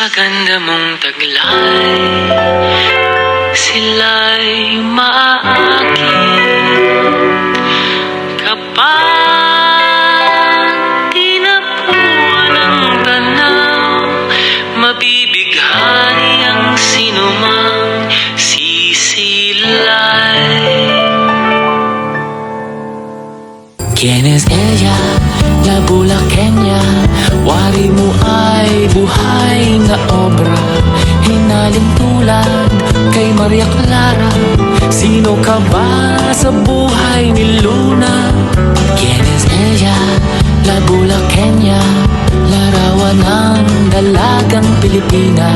Sa ganda mong taglay, sila'y maaakit kapag tinapuan ng tanaw. Mabibighani ang sinumang sisilay. ¿Quién es ella? La Bulaqueña. Wari mo ay buhay na obra, hinaling tulad kay Maria Clara. Sino ka ba sa buhay ni Luna? ¿Quién es ella? La Bulaqueña. Larawan ng dalagang Pilipina.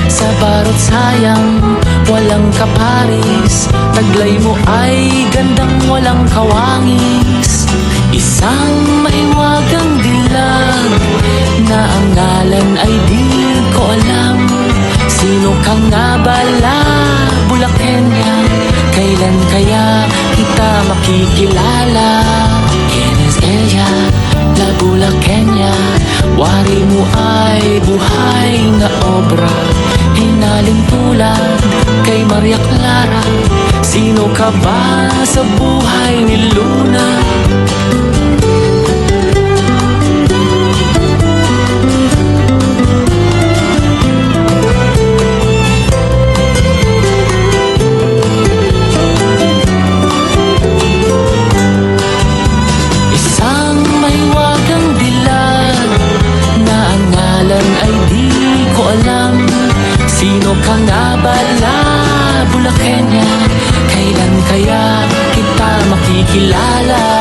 Sa barot sayang walang kaparis, taglay mo ay gandang walang kawangis. Isang maiwagang dilag na ang ngalan ay di ko alam. Sino ka nga bala, Bulaqueña? Kailan kaya kita makikilala? ¿Quién es ella? La Bulaqueña. Wari mo ay buhay na obra, hinaling tulad kay Maria Clara. Sino ka ba sa buhay ni Luna? Sino ka nga bala, Bulaqueña? Kailan kaya kita makikilala?